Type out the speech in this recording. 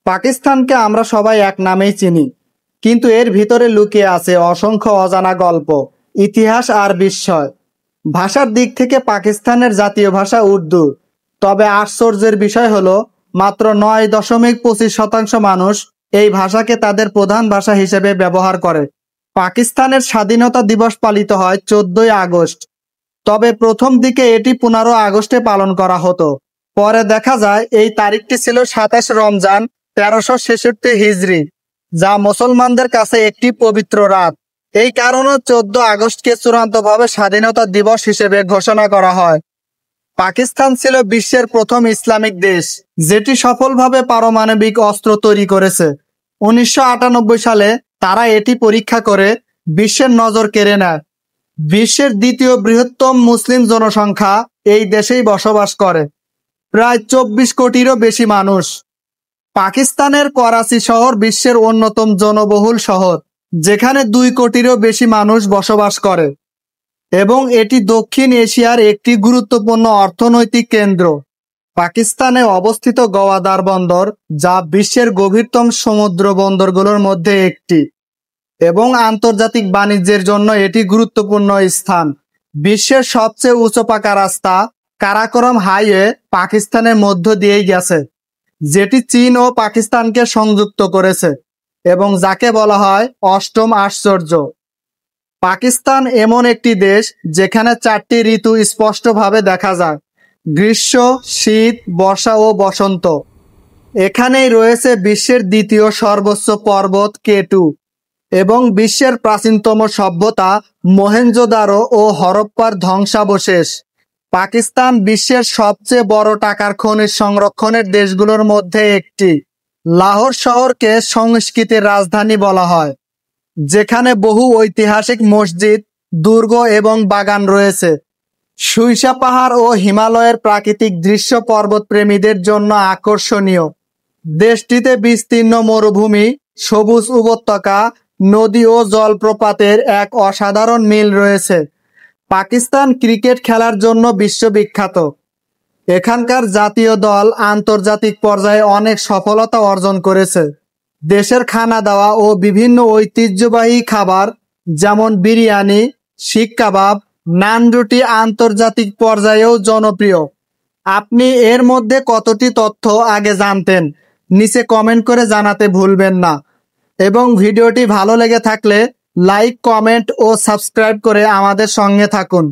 পাকিস্তানকে আমরা সবাই এক নামেই চিনি, কিন্তু এর ভিতরে লুকিয়ে আছে অসংখ্য অজানা গল্প, ইতিহাস আর বিস্ময়। ভাষার দিক থেকে পাকিস্তানের জাতীয় ভাষা উর্দু। তবে আশ্চর্যের বিষয় হলো মাত্র 9.25% মানুষ এই ভাষাকে তাদের প্রধান ভাষা হিসেবে ব্যবহার করে। পাকিস্তানের স্বাধীনতা দিবস পালিত হয় 14ই আগস্ট। তবে প্রথম দিকে এটি 15 আগস্টে পালন করা হতো। পরে দেখা যায় এই তারিখটি ছিল 27 রমজান 1366 হিজরি, যা মুসলমানদের কাছে একটি পবিত্র রাত। এই কারণে 14 আগস্টকে চূড়ান্তভাবে স্বাধীনতা দিবস হিসেবে ঘোষণা করা হয়। পাকিস্তান ছিল বিশ্বের প্রথম ইসলামিক দেশ যেটি সফলভাবে পারমাণবিক অস্ত্র তৈরি করেছে। 1998 সালে তারা এটি পরীক্ষা করে বিশ্বের নজর কেড়ে নেয়। বিশ্বের দ্বিতীয় বৃহত্তম মুসলিম জনসংখ্যা এই দেশেই বসবাস করে, প্রায় 24 কোটিরও বেশি মানুষ। পাকিস্তানের করাচি শহর বিশ্বের অন্যতম জনবহুল শহর, যেখানে 2 কোটিরও বেশি মানুষ বসবাস করে, এবং এটি দক্ষিণ এশিয়ার একটি গুরুত্বপূর্ণ অর্থনৈতিক কেন্দ্র। পাকিস্তানে অবস্থিত গোয়াদার বন্দর, যা বিশ্বের গভীরতম সমুদ্র বন্দরগুলোর মধ্যে একটি, এবং আন্তর্জাতিক বাণিজ্যের জন্য এটি গুরুত্বপূর্ণ স্থান। বিশ্বের সবচেয়ে উঁচু পাকা রাস্তা কারাকোরাম হাইওয়ে পাকিস্তানের মধ্য দিয়েই গেছে, যেটি চীন ও পাকিস্তানকে সংযুক্ত করেছে এবং যাকে বলা হয় অষ্টম আশ্চর্য। পাকিস্তান এমন একটি দেশ যেখানে 4টি ঋতু স্পষ্টভাবে দেখা যায়: গ্রীষ্ম, শীত, বর্ষা ও বসন্ত। এখানেই রয়েছে বিশ্বের দ্বিতীয় সর্বোচ্চ পর্বত কেটু এবং বিশ্বের প্রাচীনতম সভ্যতা মহেঞ্জোদারো ও হরপ্পার ধ্বংসাবশেষ। পাকিস্তান বিশ্বের সবচেয়ে বড় টাকার খনিজ সংরক্ষণের দেশগুলোর মধ্যে একটি। লাহোর শহরকে সংস্কৃতির রাজধানী বলা হয়, যেখানে বহু ঐতিহাসিক মসজিদ, দুর্গ এবং বাগান রয়েছে। সুইসা পাহাড় ও হিমালয়ের প্রাকৃতিক দৃশ্য পর্বতপ্রেমীদের জন্য আকর্ষণীয়। দেশটিতে বিস্তীর্ণ মরুভূমি, সবুজ উপত্যকা, নদী ও জলপ্রপাতের এক অসাধারণ মিল রয়েছে। পাকিস্তান ক্রিকেট খেলার জন্য বিশ্ববিখ্যাত। এখানকার জাতীয় দল আন্তর্জাতিক পর্যায়ে অনেক সফলতা অর্জন করেছে। দেশের খানা দাওয়া ও বিভিন্ন ঐতিহ্যবাহী খাবার যেমন বিরিয়ানি, শিক কাবাব, নান রুটি আন্তর্জাতিক পর্যায়েও জনপ্রিয়। আপনি এর মধ্যে কতটি তথ্য আগে জানতেন? নিচে কমেন্ট করে জানাতে ভুলবেন না। এবং ভিডিওটি ভালো লেগে থাকলে লাইক, কমেন্ট ও সাবস্ক্রাইব করে আমাদের সঙ্গে থাকুন।